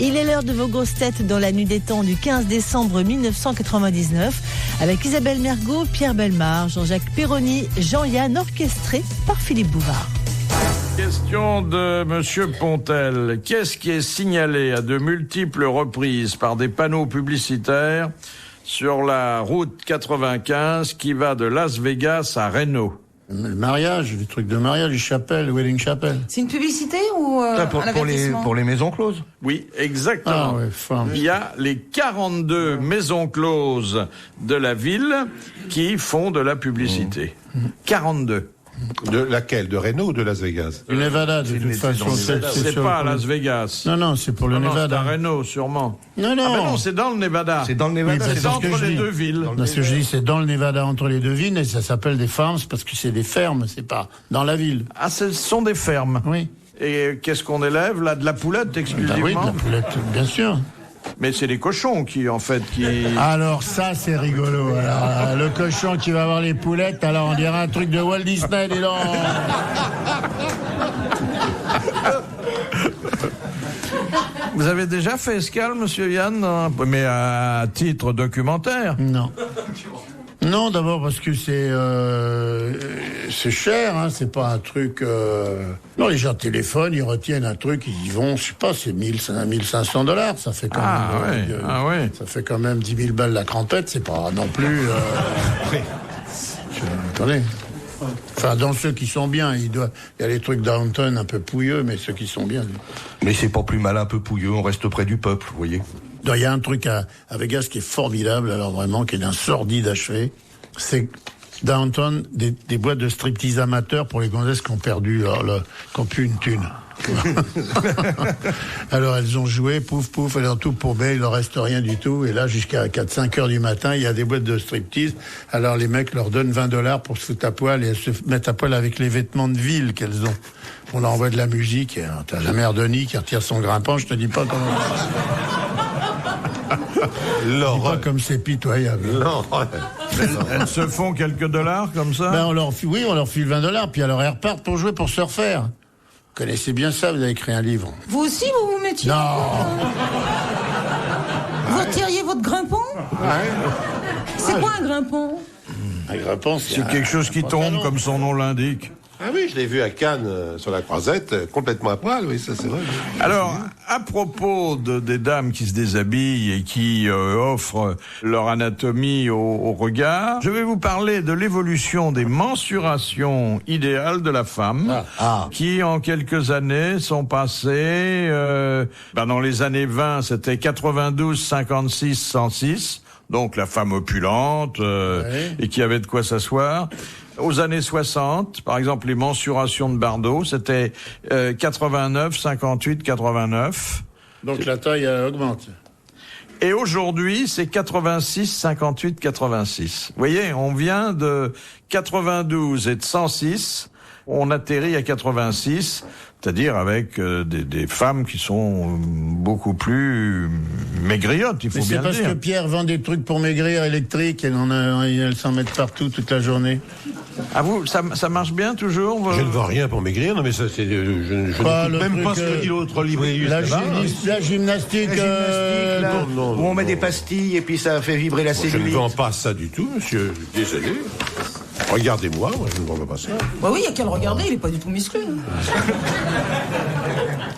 Il est l'heure de vos grosses têtes dans la nuit des temps du 15 décembre 1999 avec Isabelle Mergo, Pierre Bellemare, Jean-Jacques Perroni, Jean-Yann, orchestré par Philippe Bouvard. Question de Monsieur Pontel. Qu'est-ce qui est signalé à de multiples reprises par des panneaux publicitaires sur la route 95 qui va de Las Vegas à Reno? Le mariage, les trucs de mariage, les chapelles, le wedding chapel. C'est une publicité ou un avertissement pour les maisons closes? Oui, exactement. Ah ouais, il y a les 42 maisons closes de la ville qui font de la publicité. 42. De laquelle? De Reno ou de Las Vegas? Du Nevada, de toute façon. C'est pas à Las Vegas. Non, c'est pour le Nevada. C'est à Reno, sûrement. Non. Ah ben non, c'est dans le Nevada. C'est dans le Nevada. Oui, c'est entre les deux villes. Ce que je dis, c'est dans le Nevada, entre les deux villes, et ça s'appelle des farms, parce que c'est des fermes, c'est pas dans la ville. Ah, ce sont des fermes. Oui. Et qu'est-ce qu'on élève, là? De la poulette, exclusivement? Oui, de la poulette, bien sûr. Mais c'est les cochons qui... Alors ça, c'est rigolo. Alors, le cochon qui va avoir les poulettes, alors on dirait un truc de Walt Disney, dis donc. Vous avez déjà fait escale, monsieur Yann, mais à titre documentaire? Non, d'abord parce que c'est cher, hein, c'est pas un truc... Non, les gens téléphonent, ils retiennent un truc, ils y vont, je sais pas, c'est 1500 $, ça fait quand même... Ça fait quand même 10 000 balles la crampette, c'est pas non plus... Attendez. Enfin, dans ceux qui sont bien, il y a les trucs downtown un peu pouilleux, mais ceux qui sont bien... Mais c'est pas plus mal un peu pouilleux, on reste près du peuple, vous voyez. Il y a un truc à Vegas qui est formidable, alors vraiment, qui est d'un sordide achevé. C'est downtown, des boîtes de striptease amateurs pour les gonzesses qui ont perdu, qui ont plus une thune. Alors elles ont joué, pouf, elles ont tout paumer, il leur reste rien du tout. Et là, jusqu'à 4-5 heures du matin, il y a des boîtes de striptease. Alors les mecs leur donnent $20 pour se foutre à poil et elles se mettent à poil avec les vêtements de ville qu'elles ont. On leur envoie de la musique. Et t'as la mère Denis qui retire son grimpant, je te dis pas comment... Pas comme c'est pitoyable. Non. Elles se font quelques dollars comme ça? Ben on leur file $20, puis alors elles repartent pour jouer pour Surfer. Vous connaissez bien ça, vous avez écrit un livre. Vous aussi, vous vous mettiez... Non. Vous retiriez votre grimpant? C'est quoi un grimpant? Un grimpant, c'est quelque chose qui tombe, comme son nom l'indique. Ah oui, je l'ai vu à Cannes, sur la Croisette, complètement à poil, oui, ça c'est vrai. Alors, à propos des dames qui se déshabillent et qui offrent leur anatomie au regard, je vais vous parler de l'évolution des mensurations idéales de la femme, qui en quelques années sont passées, dans les années 20, c'était 92, 56, 106, donc la femme opulente, et qui avait de quoi s'asseoir. Aux années 60, par exemple, les mensurations de Bardot, c'était 89, 58, 89. Donc la taille augmente. Et aujourd'hui, c'est 86, 58, 86. Vous voyez, on vient de 92 et de 106, on atterrit à 86, c'est-à-dire avec des femmes qui sont beaucoup plus maigriottes, il faut bien le dire. Mais c'est parce que Pierre vend des trucs pour maigrir électriques, elles s'en mettent partout toute la journée. Ah vous, ça marche bien toujours? Je ne vends rien pour maigrir, non mais ça c'est... Je ne même pas ce que dit l'autre libraire. La gymnastique, là, non, où on met des pastilles et puis ça fait vibrer la cellulite. Je ne vends pas ça du tout, monsieur. Désolé. Regardez-moi, moi je ne vends pas ça. Bah oui, il y a qu'à le regarder, il est pas du tout musclé.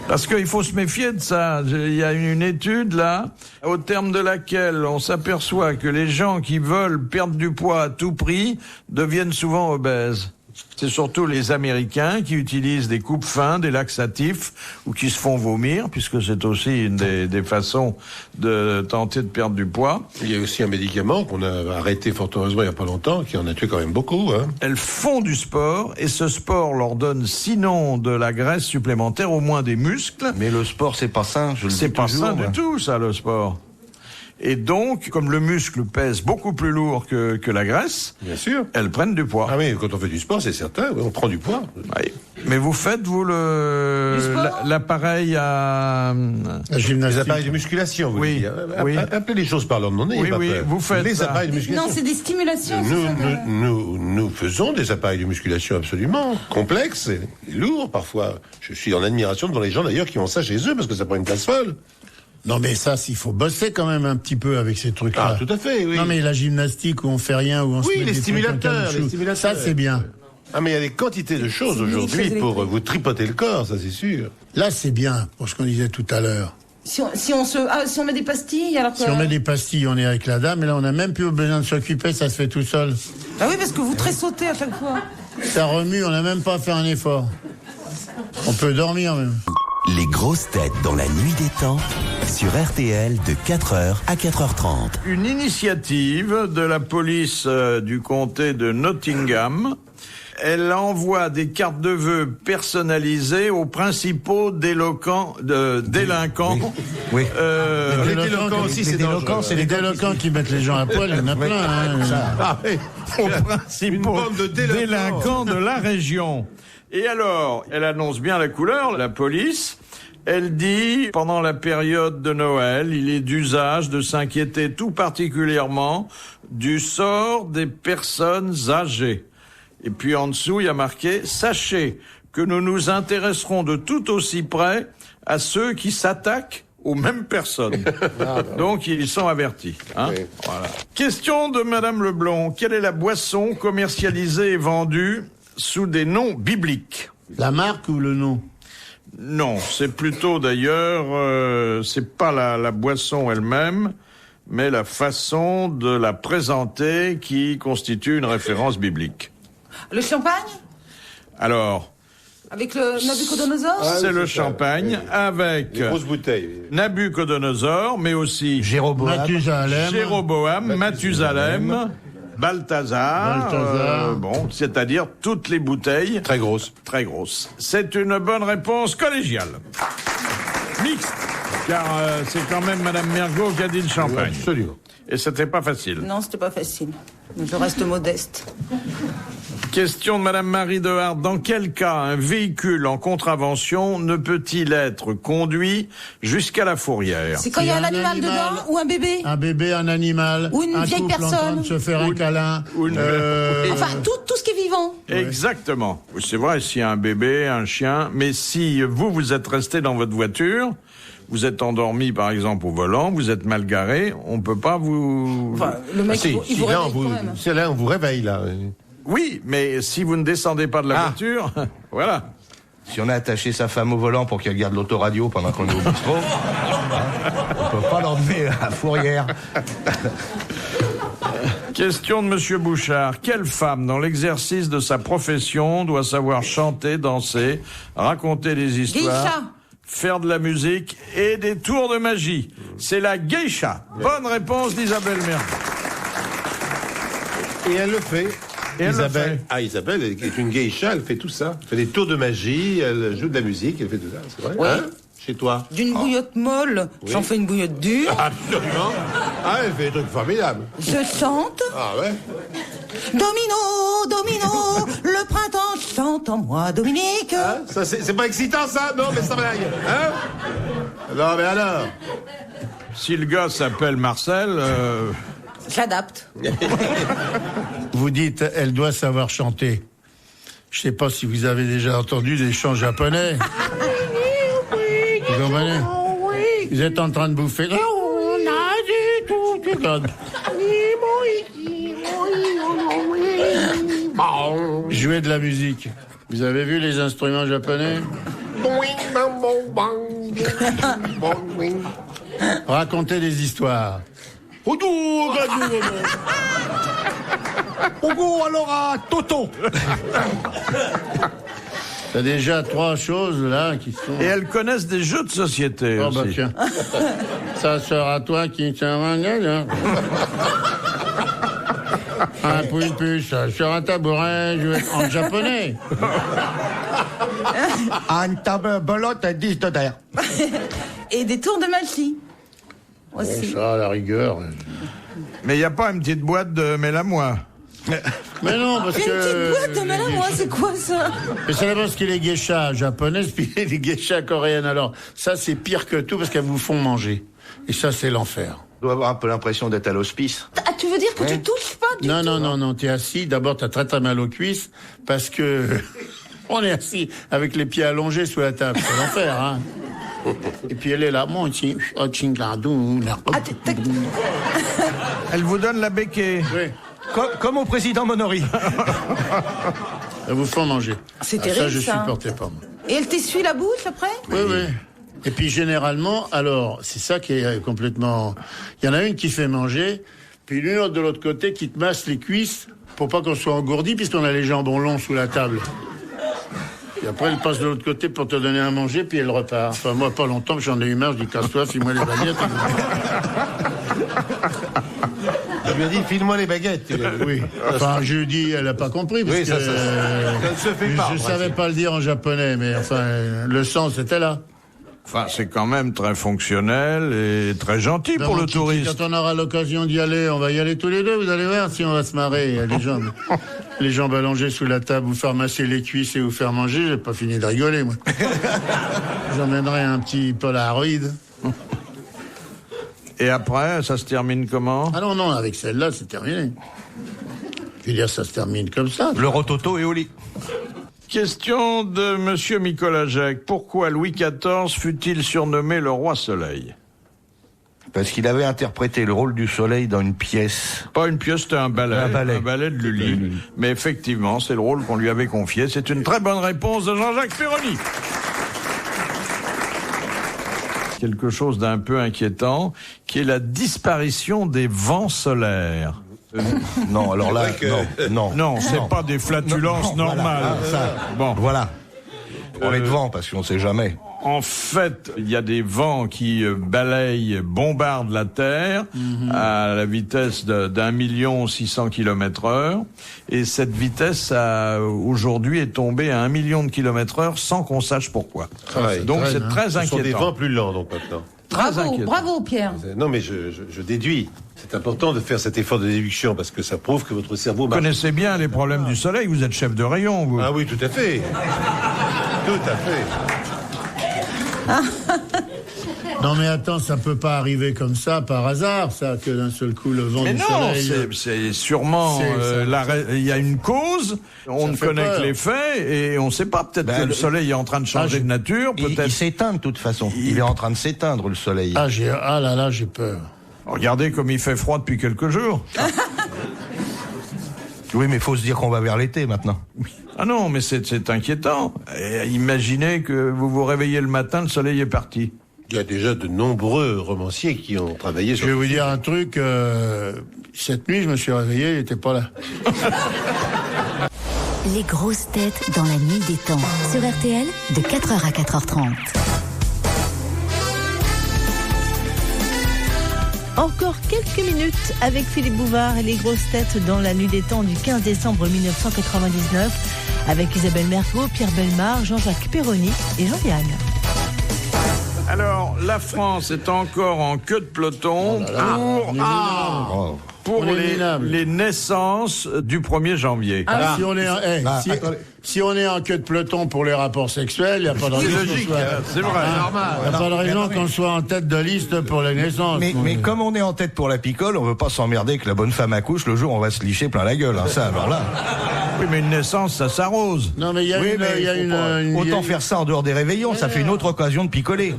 Parce qu'il faut se méfier de ça. Il y a une étude, là, au terme de laquelle on s'aperçoit que les gens qui veulent perdre du poids à tout prix deviennent souvent obèses. C'est surtout les Américains qui utilisent des coupes fins, des laxatifs, ou qui se font vomir, puisque c'est aussi une des façons de tenter de perdre du poids. Il y a aussi un médicament qu'on a arrêté fort heureusement il n'y a pas longtemps, qui en a tué quand même beaucoup. Elles font du sport, et ce sport leur donne sinon de la graisse supplémentaire, au moins des muscles. Mais le sport, c'est pas sain, je le dis C'est pas toujours, sain du tout, ça, le sport. Et donc, comme le muscle pèse beaucoup plus lourd que la graisse, bien sûr, elles prennent du poids. Ah oui, quand on fait du sport, c'est certain, on prend du poids. Oui. Mais vous faites, vous, l'appareil à... La gymnastique. Les appareils de musculation, vous oui. dites. Oui. Appelez les choses par leur nom. Oui, vous faites les ça. appareils de musculation. Non, c'est des stimulations. Nous faisons des appareils de musculation absolument complexes et lourds, parfois. Je suis en admiration devant les gens, d'ailleurs, qui ont ça chez eux, parce que ça prend une place folle. Non, mais ça, il faut bosser quand même un petit peu avec ces trucs-là. Ah, tout à fait, oui. Non, mais la gymnastique où on fait rien, où on se met les des stimulateurs, trucs en caoutchouc, ça, c'est bien. Ah, mais il y a des quantités de choses aujourd'hui pour vous tripoter le corps, ça c'est sûr. Là, c'est bien, pour ce qu'on disait tout à l'heure. Si on met des pastilles, alors que... Si on met des pastilles, on est avec la dame, et là, on n'a même plus besoin de s'occuper, ça se fait tout seul. Ah oui, parce que vous tressautez à chaque fois. Ça remue, on n'a même pas à faire un effort. On peut dormir même. Les grosses têtes dans la nuit des temps sur RTL de 4h à 4h30. Une initiative de la police du comté de Nottingham. Elle envoie des cartes de vœux personnalisées aux principaux délinquants. Oui. Les délinquants aussi, c'est dangereux. C'est les délinquants qui mettent les gens à poil, il y en a plein. Ah oui, aux principaux délinquants de la région. Et alors, elle annonce bien la couleur, la police. Elle dit, pendant la période de Noël, il est d'usage de s'inquiéter tout particulièrement du sort des personnes âgées. Et puis en dessous, il y a marqué « Sachez que nous nous intéresserons de tout aussi près à ceux qui s'attaquent aux mêmes personnes. » Donc, ils sont avertis. Hein, oui. Voilà. Question de Madame Leblond. Quelle est la boisson commercialisée et vendue sous des noms bibliques? La marque ou le nom? Non, c'est plutôt d'ailleurs, c'est pas la boisson elle-même, mais la façon de la présenter qui constitue une référence biblique. Le champagne? Alors... Avec le Nabucodonosor? C'est le champagne avec... Une grosse bouteille. Nabucodonosor, mais aussi... Jéroboam, Mathusalem, Balthazar, bon, c'est-à-dire toutes les bouteilles. Très grosses. Très grosses. C'est une bonne réponse collégiale. Mixte, car c'est quand même Madame Mergot qui a dit le champagne. Oui, absolument. Et c'était pas facile. Non, c'était pas facile. Mais je reste modeste. Question de Madame Marie Dehart. Dans quel cas un véhicule en contravention ne peut-il être conduit jusqu'à la fourrière? C'est quand il y a un animal dedans ou un bébé? Un bébé, un animal. Ou une vieille couple personne. en train de se faire un câlin. Enfin, tout ce qui est vivant. Exactement. C'est vrai, s'il y a un bébé, un chien, mais si vous êtes resté dans votre voiture, vous êtes endormi, par exemple, au volant, vous êtes mal garé, on peut pas vous... Enfin, le mec, il vous réveille quand même. C'est là, on vous réveille, là. Oui, mais si vous ne descendez pas de la voiture, voilà. Si on a attaché sa femme au volant pour qu'elle garde l'autoradio pendant qu'on est au bistrot, on peut pas l'emmener à la fourrière. Question de Monsieur Bouchard. Quelle femme, dans l'exercice de sa profession, doit savoir chanter, danser, raconter des histoires, Geisha. faire de la musique et des tours de magie? C'est la geisha. Bonne réponse d'Isabelle Mergo. Et elle le fait. Et Isabelle. Ah, Isabelle, elle est une geisha, elle fait tout ça. Elle fait des tours de magie, elle joue de la musique, elle fait tout ça, c'est vrai? Oui. Hein? Chez toi? D'une bouillotte molle, j'en fais une bouillotte dure. Absolument. Ah, elle fait des trucs formidables. Je chante. Ah ouais? Domino, domino, le printemps chante en moi, Dominique. Hein? Ça, c'est pas excitant, ça? Non, mais ça blague. Hein? Non, mais alors? Si le gars s'appelle Marcel... J'adapte. Vous dites, elle doit savoir chanter. Je sais pas si vous avez déjà entendu des chants japonais. Vous comprenez? Vous êtes en train de bouffer. Jouer de la musique. Vous avez vu les instruments japonais? Raconter des histoires. alors Toto. T'as déjà 3 choses là qui sont... Et elles connaissent des jeux de société Oh aussi. bah tiens. Ça sera toi qui... Un pouille-puce sur un tabouret en japonais. Un table belote 10 de terre. Et des tours de magie. Aussi. Bon, ça, à la rigueur. Mais il n'y a pas une petite boîte de Mélamois? Mais non, parce Une que... petite boîte de malin, moi, c'est quoi ça? Mais c'est parce qu'il est geisha japonaises, puis les geisha coréennes. Alors, ça, c'est pire que tout, parce qu'elles vous font manger. Et ça, c'est l'enfer. On doit avoir un peu l'impression d'être à l'hospice. Ah, tu veux dire que tu touches pas du tout? Non, t'es assis. D'abord, t'as très mal aux cuisses, parce que... On est assis avec les pieds allongés sous la table. C'est l'enfer, hein. Et puis elle est là, mon petit, Elle vous donne la béquée. oui, Comme au président Monory. elle vous fait manger. C'est Ça, terrible, je ça. supportais pas, moi. Et elle t'essuie la bouche après? Oui, oui. Et puis généralement, alors, c'est ça qui est complètement... Il y en a une qui fait manger, puis une autre de l'autre côté qui te masse les cuisses pour pas qu'on soit engourdi, puisqu'on a les jambons longs sous la table. Et après, elle passe de l'autre côté pour te donner à manger, puis elle repart. Enfin, moi, pas longtemps, j'en ai eu marre, je dis casse-toi, file-moi les baguettes. Tu lui as dit, file-moi les baguettes. Oui. Enfin, je lui dis, elle a pas compris, parce Oui, ça que ne se fait pas. je savais pas le dire en japonais, mais enfin, le sens était là. Enfin, c'est quand même très fonctionnel et très gentil Non, pour mon le kiki, touriste. Quand on aura l'occasion d'y aller, on va y aller tous les deux, vous allez voir si on va se marrer. Les jambes allongées sous la table, vous faire masser les cuisses et vous faire manger, j'ai pas fini de rigoler, moi. J'emmènerai un petit Polaroid. Et après, ça se termine comment? Ah non, non, avec celle-là, c'est terminé. Je veux dire, ça se termine comme ça. Le rototo et au lit. Question de Monsieur Mikolajek. Pourquoi Louis XIV fut-il surnommé le roi soleil? Parce qu'il avait interprété le rôle du soleil dans une pièce. Pas une pièce, c'était un ballet. Un ballet. Un ballet de Lully. Mais effectivement, c'est le rôle qu'on lui avait confié. C'est une très bonne réponse de Jean-Jacques Perroni. Quelque chose d'un peu inquiétant, qui est la disparition des vents solaires. Non, alors là, C'est vrai non. Non, c'est pas des flatulences Non, normales. voilà, ça. Bon. Voilà. On est devant parce qu'on sait jamais. En fait, il y a des vents qui balayent, bombardent la Terre à la vitesse d'1 600 km/h. Et cette vitesse, aujourd'hui, est tombée à 1 million de km/h sans qu'on sache pourquoi. Donc c'est très Ce sont des inquiétant. vents plus lents, donc, maintenant. Très inquiétant. Bravo Pierre. Non, mais je déduis. C'est important de faire cet effort de déduction parce que ça prouve que votre cerveau Vous marche. connaissez bien les problèmes du soleil, vous êtes chef de rayon, vous. Ah oui, tout à fait. Tout à fait. Non mais attends, ça peut pas arriver comme ça par hasard, ça, que d'un seul coup le vent Mais du non, soleil. c'est sûrement il y a une cause. On ne fait connaît peur. que les faits et on ne sait pas. Peut-être que le soleil est en train de changer de nature. Il Peut-être. s'éteint de toute façon. Il est en train de s'éteindre, le soleil. Ah là là, j'ai peur. Regardez comme il fait froid depuis quelques jours. Oui, mais il faut se dire qu'on va vers l'été maintenant. Ah non, mais c'est inquiétant. Et imaginez que vous vous réveillez le matin, le soleil est parti. Il y a déjà de nombreux romanciers qui ont travaillé Je sur vais vous dire un truc, cette nuit je me suis réveillé, il était pas là. Les grosses têtes dans la nuit des temps. Sur RTL, de 4h à 4h30. Encore quelques minutes avec Philippe Bouvard et les grosses têtes dans la nuit des temps du 15 décembre 1999 avec Isabelle Mergo, Pierre Bellemare, Jean-Jacques Perroni et Jean-Yann. Alors, la France est encore en queue de peloton pour On est minable. les naissances du 1er janvier. Si on est, si on est en queue de peloton pour les rapports sexuels, il n'y a pas de raison qu'on logique, soit- c'est vrai. Il n'y a pas de raison qu'on soit en tête de liste pour les naissances. Mais comme on est en tête pour la picole, on veut pas s'emmerder que la bonne femme accouche le jour où on va se licher plein la gueule. Hein, ça, alors là. Oui, mais une naissance, ça s'arrose. Non, mais il y a Oui, une, mais il y a faut une, pas- une- il y a autant une- faire ça en dehors des réveillons, ça fait une autre occasion de picoler.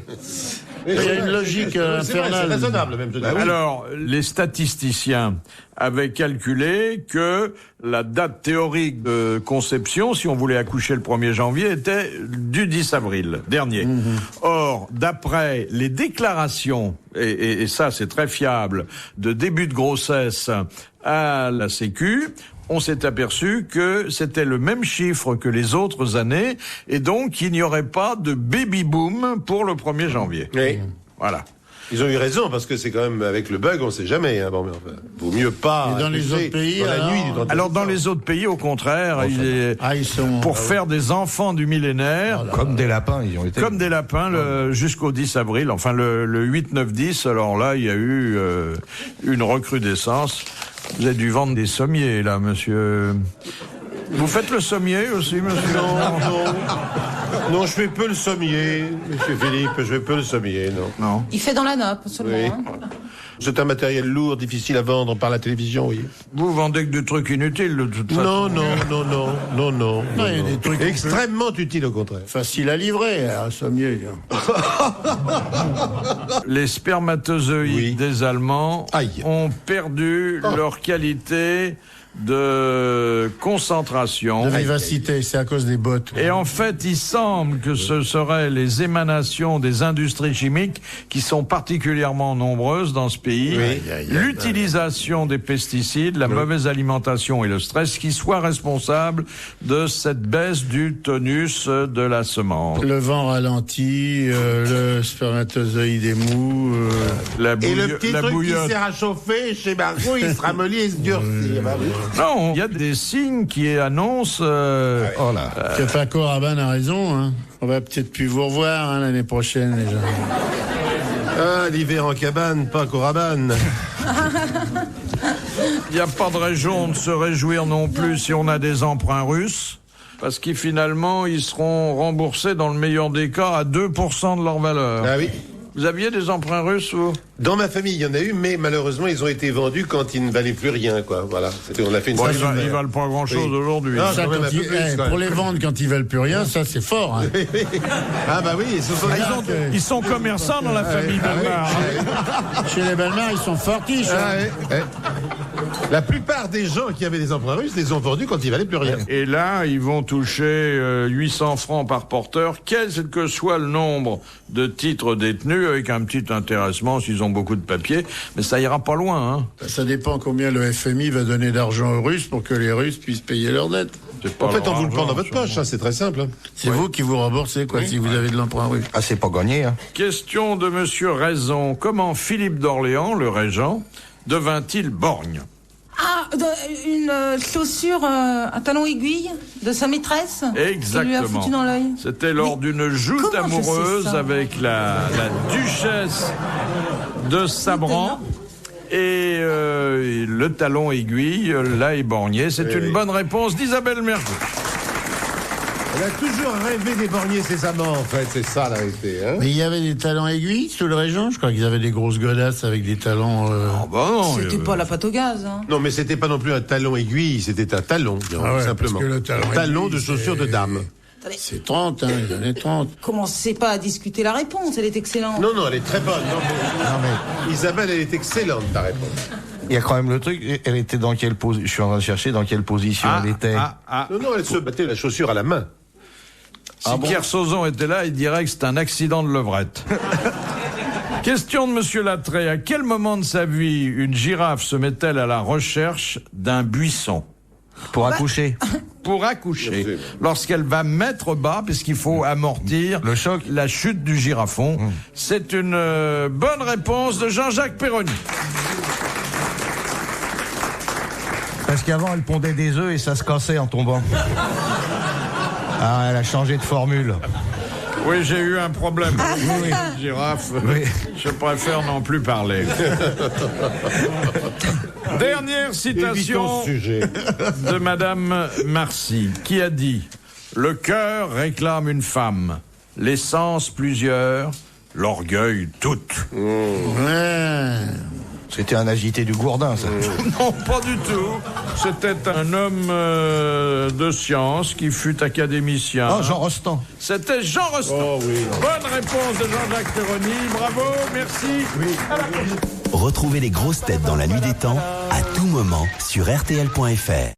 il y a une logique C'est vrai, c'est infernale. raisonnable même. je dirais. Alors, les statisticiens avaient calculé que la date théorique de conception, si on voulait accoucher le 1er janvier, était du 10 avril dernier. Or, d'après les déclarations, et ça c'est très fiable, de début de grossesse à la Sécu, on s'est aperçu que c'était le même chiffre que les autres années, et donc il n'y aurait pas de baby-boom pour le 1er janvier. Oui. Voilà. Ils ont eu raison parce que c'est quand même avec le bug, on sait jamais. Hein. Bon, mais enfin, vaut mieux pas. Et dans les accoucher autres pays, dans la alors nuit. Alors dans les autres pays, au contraire, Ils sont pour faire des enfants du millénaire, Comme des lapins, ils ont été. comme des lapins, jusqu'au 10 avril, enfin le 8, 9, 10, alors là, il y a eu une recrudescence. Vous avez dû vendre des sommiers, là, monsieur. Vous faites le sommier aussi, monsieur? Non, je fais peu le sommier, monsieur Philippe, je fais peu le sommier, non. Non. Il fait dans la nappe seulement. Oui. hein. C'est un matériel lourd, difficile à vendre par la télévision, oui. Vous vendez que des trucs inutiles, de toute façon. Non. il y a des trucs extrêmement utiles, au contraire. faciles à livrer, à sommier. Les spermatozoïdes Oui. des Allemands Aïe. ont perdu leur qualité de concentration. De vivacité, c'est à cause des bottes. Et en fait, il semble que ce seraient les émanations des industries chimiques qui sont particulièrement nombreuses dans ce pays. Oui. L'utilisation des pesticides, la mauvaise alimentation et le stress qui soient responsables de cette baisse du tonus de la semence. Le vent ralentit, le spermatozoïde est mou. La Et le petit la truc bouillotte. qui sert à chauffer chez Margot, il se ramollit et se durcit. Non, il y a des signes qui annoncent... Oh là. Que Paco Rabanne a raison. Hein. On va peut-être plus vous revoir l'année prochaine, les gens. Ah, l'hiver en cabane, pas qu'au Rabanne. Il n'y a pas de raison de se réjouir non plus si on a des emprunts russes, parce qu'ils finalement, ils seront remboursés dans le meilleur des cas à 2% de leur valeur. Ah oui. Vous aviez des emprunts russes, vous? Dans ma famille, il y en a eu, mais malheureusement, ils ont été vendus quand ils ne valaient plus rien, quoi. Voilà. On a fait une Bon, sale ils affaire. valent pas grand-chose Oui. aujourd'hui. Ah, Ça, quand même quand un peu plus, quand même. pour les vendre quand ils veulent plus rien, ça c'est fort. Hein. Ah bah oui, ce sont Ils sont commerçants dans la famille Bellemare. Chez les Bellemare, ils sont fortiches. Ah, ouais. La plupart des gens qui avaient des emprunts russes les ont vendus quand ils valaient plus rien. Et là, ils vont toucher 800 francs par porteur, quel que soit le nombre de titres détenus, avec un petit intéressement s'ils ont beaucoup de papier. Mais ça ira pas loin, hein. Ça dépend combien le FMI va donner d'argent aux Russes pour que les Russes puissent payer leurs dettes. C'est pas En fait, leur on vous le prend argent, dans votre ça. poche, hein, c'est très simple. Hein. C'est vous qui vous remboursez, quoi, si vous avez de l'emprunt russe. Ah, c'est pas gagné, hein. Question de Monsieur Raison. Comment Philippe d'Orléans, le régent, devint-il borgne? Ah, une chaussure, un talon aiguille de sa maîtresse. Qui lui a Exactement. foutu dans l'œil. C'était lors Mais d'une joute comment je sais amoureuse ça avec la duchesse de Sabran. Et le talon aiguille l'a éborgné. C'est une bonne réponse d'Isabelle Mergo. Elle a toujours rêvé d'éborgner ses amants, en fait. C'est ça, la vérité. Hein. Mais il y avait des talons aiguilles sous le régent. Je crois qu'ils avaient des grosses godasses avec des talons. Ah bah non. C'était pas la pâte au gaz. Hein. Non, mais c'était pas non plus un talon aiguille, c'était un talon, Ah ouais, simplement. parce que le talon Un talon aiguille, de chaussures de c'est- dame. C'est 30, hein, les années 30. Commencez pas à discuter la réponse, elle est excellente. Non, elle est très bonne. Non, mais Isabelle, elle est excellente, ta réponse. Il y a quand même le truc, elle était dans quelle position? Je suis en train de chercher dans quelle position elle était. Non, elle se battait la chaussure à la main. Si Pierre Sauzon était là, il dirait que c'est un accident de levrette. Question de Monsieur Lattré. À quel moment de sa vie une girafe se met-elle à la recherche d'un buisson? Pour accoucher. Pour accoucher. Lorsqu'elle va mettre bas, puisqu'il faut amortir Le choc. la chute du girafon. C'est une bonne réponse de Jean-Jacques Perroni. Parce qu'avant, elle pondait des œufs et ça se cassait en tombant. Ah, elle a changé de formule. Oui, j'ai eu un problème. Oui, girafe. Oui. Je préfère n'en plus parler. Dernière citation Évitons ce sujet. de Madame Marcy, qui a dit « Le cœur réclame une femme, l'essence plusieurs, l'orgueil toutes. Ouais. C'était un agité du Gourdin, ça. Non, pas du tout. C'était un homme de science qui fut académicien. Oh, Jean Rostand. C'était Jean Rostand. Oh oui. Bonne réponse de Jean-Jacques Perroni. Bravo, merci. Retrouvez les grosses têtes dans la nuit des temps à tout moment sur RTL.fr.